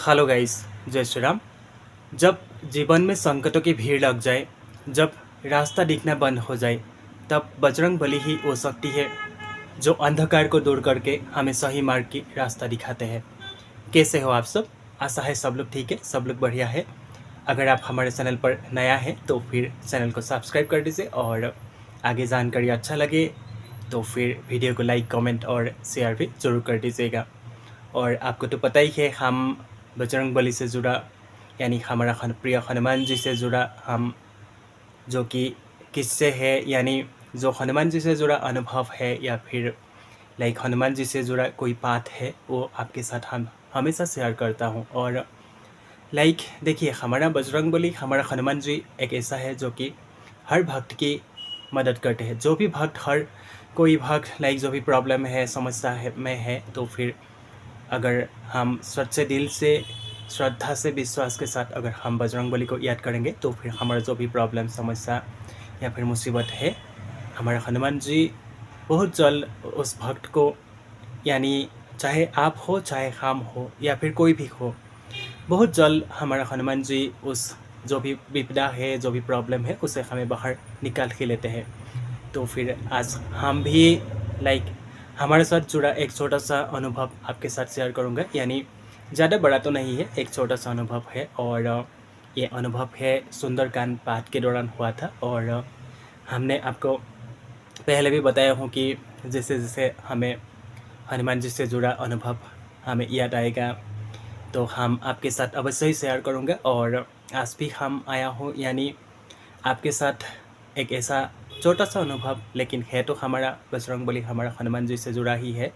Hello guys, जय श्री राम। जब जीवन में संकटों की भीड़ लग जाए, जब रास्ता दिखना बंद हो जाए, तब बजरंग बली ही वो शक्ति है जो अंधकार को दूर करके हमें सही मार्ग की रास्ता दिखाते हैं। कैसे हो आप सब? आशा है सब लोग ठीक है, सब लोग बढ़िया है। अगर आप हमारे चैनल पर नया है तो फिर चैनल को सब्सक्राइब कर दीजिए और आगे जानकारी अच्छा लगे तो फिर वीडियो को लाइक, कमेंट और शेयर भी ज़रूर कर दीजिएगा। और आपको तो पता ही है, हम बजरंग बली से जुड़ा यानी हमारा प्रिय हनुमान जी से जुड़ा हम जो कि किससे है, यानी जो हनुमान जी से जुड़ा अनुभव है या फिर हनुमान जी से जुड़ा कोई बात है, वो आपके साथ हम हमेशा शेयर करता हूँ। और देखिए, हमारा बजरंग बली, हमारा हनुमान जी एक ऐसा है जो कि हर भक्त की मदद करते हैं। जो भी भक्त, हर कोई भक्त जो भी प्रॉब्लम है, समस्या है में है, तो फिर अगर हम सच्चे दिल से, श्रद्धा से, विश्वास के साथ अगर हम बजरंग बली को याद करेंगे तो फिर हमारा जो भी प्रॉब्लम, समस्या या फिर मुसीबत है, हमारा हनुमान जी बहुत जल्द उस भक्त को, यानी चाहे आप हो, चाहे हम हो या फिर कोई भी हो, बहुत जल्द हमारा हनुमान जी उस जो भी विपदा है, जो भी प्रॉब्लम है, उसे हमें बाहर निकाल के लेते हैं। तो फिर आज हम भी हमारे साथ जुड़ा एक छोटा सा अनुभव आपके साथ शेयर करूंगा। यानी ज़्यादा बड़ा तो नहीं है, एक छोटा सा अनुभव है। और ये अनुभव है सुंदरकांड पाठ के दौरान हुआ था। और हमने आपको पहले भी बताया हूँ कि जैसे जैसे हमें हनुमान जी से जुड़ा अनुभव हमें याद आएगा तो हम आपके साथ अवश्य ही शेयर करूँगा। और आज भी हम आया हूँ, यानी आपके साथ एक ऐसा छोटा सा अनुभव, लेकिन है तो हमारा बजरंग बली, हमारा हनुमान जी से जुड़ा ही है।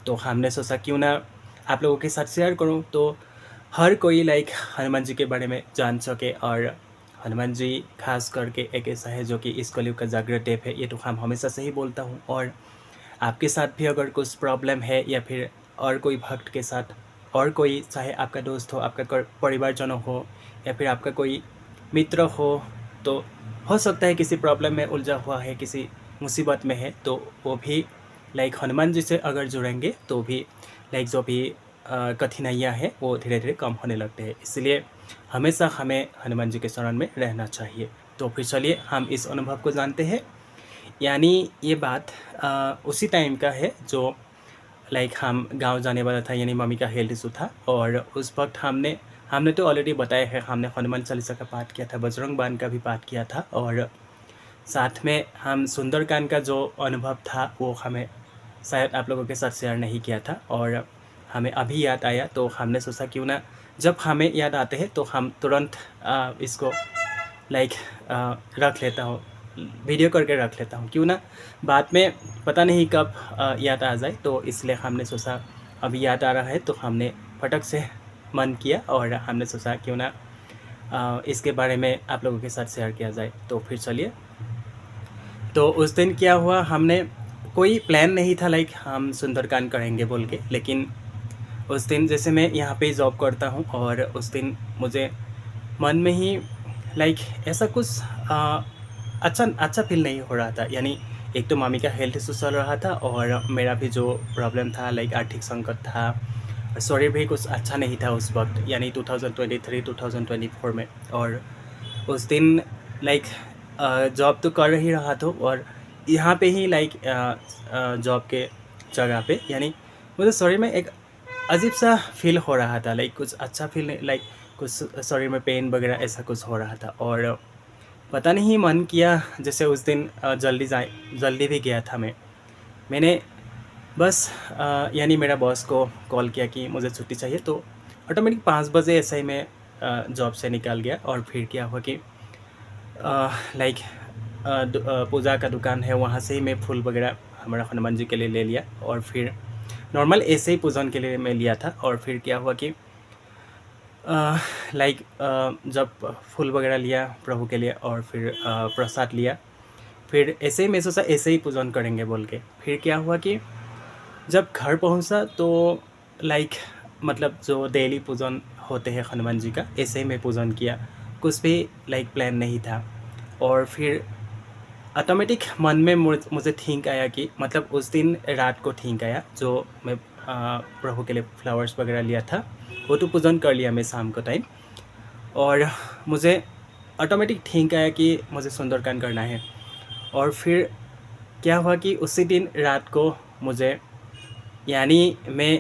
तो हमने सोचा क्यों ना आप लोगों के साथ शेयर करूं, तो हर कोई हनुमान जी के बारे में जान सके। और हनुमान जी खास करके एक ऐसा है जो कि इस कलयुग का जागृत देव है, ये तो हम हमेशा से ही बोलता हूँ। और आपके साथ भी अगर कुछ प्रॉब्लम है या फिर और कोई भक्त के साथ, और कोई, चाहे आपका दोस्त हो, आपका परिवारजन हो या फिर आपका कोई मित्र हो, तो हो सकता है किसी प्रॉब्लम में उलझा हुआ है, किसी मुसीबत में है, तो वो भी हनुमान जी से अगर जुड़ेंगे तो भी जो भी कठिनाइयाँ हैं वो धीरे धीरे कम होने लगते हैं। इसलिए हमेशा हमें हनुमान जी के शरण में रहना चाहिए। तो फिर चलिए हम इस अनुभव को जानते हैं। यानी ये बात उसी टाइम का है जो हम गांव जाने वाला था, यानी मम्मी का हेल्थ इशू था। और उस वक्त हमने हमने तो ऑलरेडी बताया है, हमने हनुमान चालीसा का पाठ किया था, बजरंग बाण का भी पाठ किया था। और साथ में हम सुंदरकांड का जो अनुभव था वो हमें शायद आप लोगों के साथ शेयर नहीं किया था। और हमें अभी याद आया तो हमने सोचा क्यों ना, जब हमें याद आते हैं तो हम तुरंत इसको रख लेता हूँ, वीडियो करके रख लेता हूँ। क्यों ना बाद में पता नहीं कब याद आ जाए, तो इसलिए हमने सोचा अभी याद आ रहा है तो हमने फटक से मन किया और हमने सोचा क्यों ना इसके बारे में आप लोगों के साथ शेयर किया जाए। तो फिर चलिए, तो उस दिन क्या हुआ, हमने कोई प्लान नहीं था हम सुंदरकांड करेंगे बोल के। लेकिन उस दिन जैसे मैं यहाँ पे जॉब करता हूँ और उस दिन मुझे मन में ही ऐसा कुछ अच्छा अच्छा फील नहीं हो रहा था। यानी एक तो मामी का हेल्थ इशू चल रहा था और मेरा भी जो प्रॉब्लम था, आर्थिक संकट था, शरीर भी कुछ अच्छा नहीं था उस वक्त, यानी 2023-2024 में। और उस दिन जॉब तो कर ही रहा था और यहाँ पे ही जॉब के जगह पे, यानी मुझे शरीर में एक अजीब सा फील हो रहा था, कुछ अच्छा फील नहीं, कुछ शरीर में पेन वगैरह ऐसा कुछ हो रहा था। और पता नहीं मन किया, जैसे उस दिन जल्दी भी गया था मैंने बस यानी मेरा बॉस को कॉल किया कि मुझे छुट्टी चाहिए, तो ऑटोमेटिक 5 बजे ऐसे ही मैं जॉब से निकल गया। और फिर क्या हुआ कि पूजा का दुकान है, वहाँ से ही मैं फूल वगैरह हमारा हनुमान जी के लिए ले लिया। और फिर नॉर्मल ऐसे ही पूजन के लिए मैं लिया था। और फिर क्या हुआ कि जब फूल वगैरह लिया प्रभु के लिए और फिर प्रसाद लिया, फिर ऐसे ही मैं सोचा ऐसे ही पूजन करेंगे बोल के। फिर क्या हुआ कि जब घर पहुंचा तो मतलब जो डेली पूजन होते हैं हनुमान जी का, ऐसे ही मैं पूजन किया, कुछ भी प्लान नहीं था। और फिर ऑटोमेटिक मन में मुझे थिंक आया कि मतलब उस दिन रात को थिंक आया, जो मैं प्रभु के लिए फ्लावर्स वगैरह लिया था वो तो पूजन कर लिया मैं शाम को टाइम, और मुझे ऑटोमेटिक ठीक आया कि मुझे सुंदरकांड करना है। और फिर क्या हुआ कि उसी दिन रात को मुझे, यानी मैं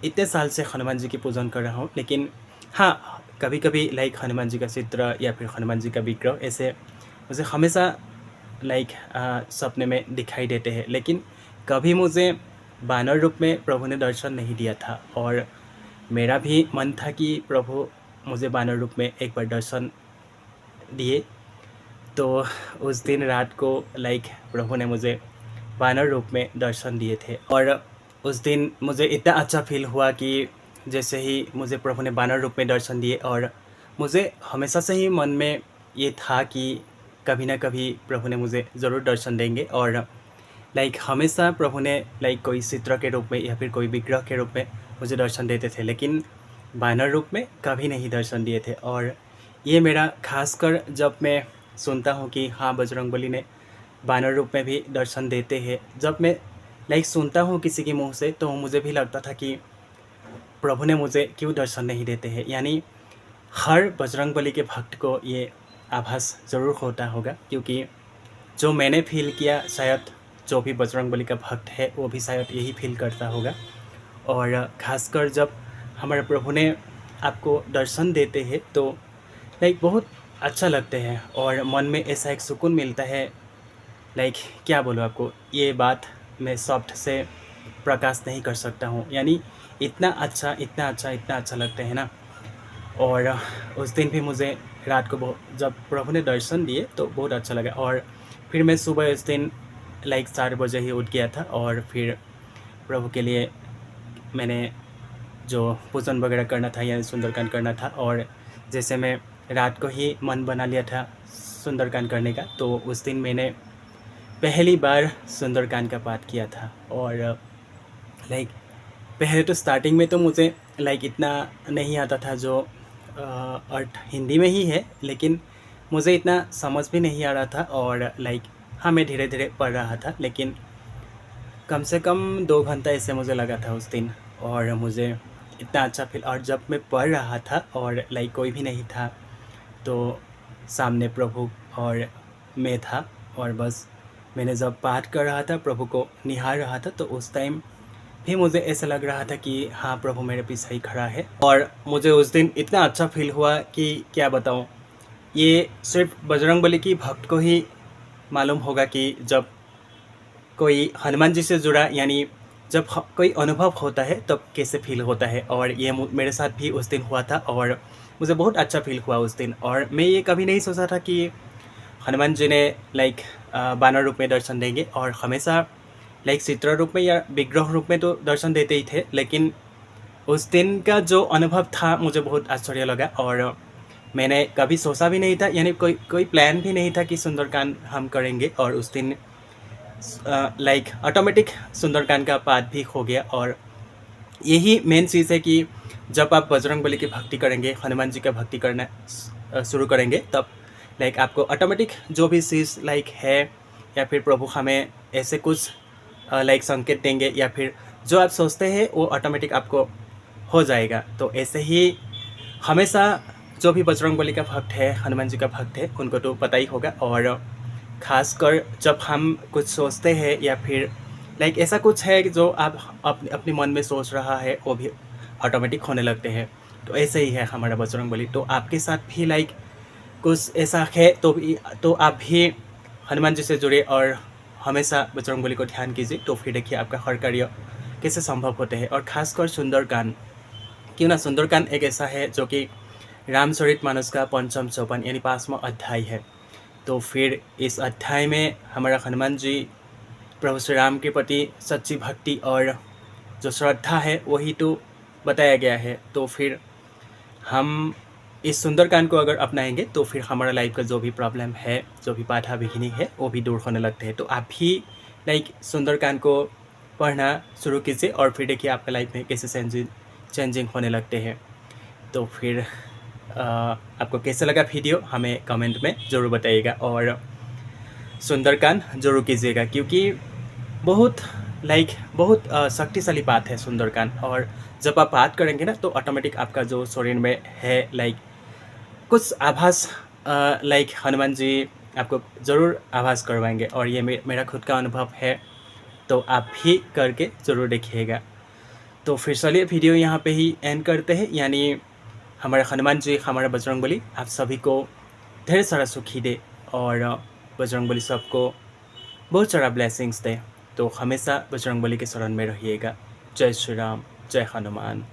इतने साल से हनुमान जी की पूजन कर रहा हूँ, लेकिन हाँ, कभी कभी लाइक हनुमान जी का चित्र या फिर हनुमान जी का विग्रह ऐसे मुझे हमेशा लाइक सपने में दिखाई देते हैं, लेकिन कभी मुझे बानर रूप में प्रभु ने दर्शन नहीं दिया था। और मेरा भी मन था कि प्रभु मुझे बानर रूप में एक बार दर्शन दिए। तो उस दिन रात को लाइक प्रभु ने मुझे बानर रूप में दर्शन दिए थे, और उस दिन मुझे इतना अच्छा फील हुआ कि जैसे ही मुझे प्रभु ने बानर रूप में दर्शन दिए, और मुझे हमेशा से ही मन में ये था कि कभी ना कभी प्रभु ने मुझे ज़रूर दर्शन देंगे। और लाइक हमेशा प्रभु ने लाइक कोई चित्र के रूप में या फिर कोई विग्रह के रूप में मुझे दर्शन देते थे, लेकिन बानर रूप में कभी नहीं दर्शन दिए थे। और ये मेरा खासकर जब मैं सुनता हूँ कि हाँ, बजरंगबली ने बानर रूप में भी दर्शन देते हैं, जब मैं लाइक सुनता हूँ किसी के मुंह से, तो मुझे भी लगता था कि प्रभु ने मुझे क्यों दर्शन नहीं देते हैं। यानी हर बजरंगबली के भक्त को ये आभास ज़रूर होता होगा, क्योंकि जो मैंने फील किया शायद जो भी बजरंगबली का भक्त है वो भी शायद यही फील करता होगा। और ख़ासकर जब हमारे प्रभु ने आपको दर्शन देते हैं तो लाइक बहुत अच्छा लगते हैं, और मन में ऐसा एक सुकून मिलता है। लाइक क्या बोलूँ आपको, ये बात मैं शब्द से प्रकाश नहीं कर सकता हूँ। यानी इतना अच्छा, इतना अच्छा, इतना अच्छा लगता है ना। और उस दिन भी मुझे रात को जब प्रभु ने दर्शन दिए तो बहुत अच्छा लगा। और फिर मैं सुबह उस दिन लाइक 4 बजे ही उठ गया था, और फिर प्रभु के लिए मैंने जो पूजन वगैरह करना था या सुंदरकांड करना था, और जैसे मैं रात को ही मन बना लिया था सुंदरकांड करने का, तो उस दिन मैंने पहली बार सुंदरकांड का पाठ किया था। और लाइक पहले तो स्टार्टिंग में तो मुझे लाइक इतना नहीं आता था, जो अर्थ हिंदी में ही है, लेकिन मुझे इतना समझ भी नहीं आ रहा था। और लाइक हाँ, मैं धीरे धीरे पढ़ रहा था, लेकिन कम से कम 2 घंटा ऐसे मुझे लगा था उस दिन। और मुझे इतना अच्छा फील, और जब मैं पढ़ रहा था और लाइक कोई भी नहीं था, तो सामने प्रभु और मैं था, और बस मैंने जब पाठ कर रहा था, प्रभु को निहार रहा था, तो उस टाइम भी मुझे ऐसा लग रहा था कि हाँ, प्रभु मेरे पीछे ही खड़ा है। और मुझे उस दिन इतना अच्छा फील हुआ कि क्या बताऊँ। ये सिर्फ बजरंगबली की भक्त को ही मालूम होगा कि जब कोई हनुमान जी से जुड़ा, यानी जब कोई अनुभव होता है तब कैसे फील होता है। और ये मेरे साथ भी उस दिन हुआ था, और मुझे बहुत अच्छा फील हुआ उस दिन। और मैं ये कभी नहीं सोचा था कि हनुमान जी ने लाइक बानर रूप में दर्शन देंगे, और हमेशा लाइक चित्र रूप में या विग्रह रूप में तो दर्शन देते ही थे, लेकिन उस दिन का जो अनुभव था मुझे बहुत आश्चर्य लगा। और मैंने कभी सोचा भी नहीं था, यानी कोई प्लान भी नहीं था कि सुंदरकांड हम करेंगे। और उस दिन लाइक ऑटोमेटिक सुंदरकांड का पाठ भी हो गया। और यही मेन चीज़ है कि जब आप बजरंगबली की भक्ति करेंगे, हनुमान जी का भक्ति करना शुरू करेंगे, तब लाइक आपको ऑटोमेटिक जो भी चीज़ लाइक है, या फिर प्रभु हमें ऐसे कुछ लाइक संकेत देंगे, या फिर जो आप सोचते हैं वो ऑटोमेटिक आपको हो जाएगा। तो ऐसे ही हमेशा जो भी बजरंगबली का भक्त है, हनुमान जी का भक्त है, उनको तो पता ही होगा। और ख़ासकर जब हम कुछ सोचते हैं, या फिर लाइक ऐसा कुछ है कि जो आप अपने मन में सोच रहा है, वो भी ऑटोमेटिक होने लगते हैं। तो ऐसे ही है हमारा बजरंगबली। तो आपके साथ भी लाइक कुछ ऐसा है तो आप भी हनुमान जी से जुड़े और हमेशा बजरंगबली को ध्यान कीजिए, तो फिर देखिए आपका हर कार्य कैसे संभव होते हैं। और ख़ासकर सुंदरकांड, क्यों ना, सुंदरकांड एक ऐसा है जो कि रामचरितमानस का 5म सोपान यानी 5वां अध्याय है। तो फिर इस अध्याय में हमारा हनुमान जी प्रभु श्री राम के प्रति सच्ची भक्ति और जो श्रद्धा है वही तो बताया गया है। तो फिर हम इस सुंदरकांड को अगर अपनाएंगे तो फिर हमारा लाइफ का जो भी प्रॉब्लम है, जो भी बाधा विघ्नि है, वो भी दूर होने लगते हैं। तो आप भी लाइक सुंदरकांड को पढ़ना शुरू कीजिए, और फिर देखिए आपका लाइफ में कैसे चेंजिंग होने लगते हैं। तो फिर आपको कैसा लगा वीडियो हमें कमेंट में ज़रूर बताइएगा, और सुंदरकांड जरूर कीजिएगा, क्योंकि बहुत बहुत शक्तिशाली बात है सुंदरकांड। और जब आप पाठ करेंगे ना, तो ऑटोमेटिक आपका जो शरीर में है कुछ आभास हनुमान जी आपको ज़रूर आभास करवाएंगे। और ये मेरा खुद का अनुभव है, तो आप भी करके ज़रूर देखिएगा। तो फिर चलिए वीडियो यहाँ पे ही एंड करते हैं। यानी हमारे हनुमान जी, हमारा बजरंगबली आप सभी को ढेर सारा सुखी दे, और बजरंगबली सबको बहुत सारा ब्लेसिंग्स दे। तो हमेशा बजरंगबली के शरण में रहिएगा। जय श्री राम, जय हनुमान।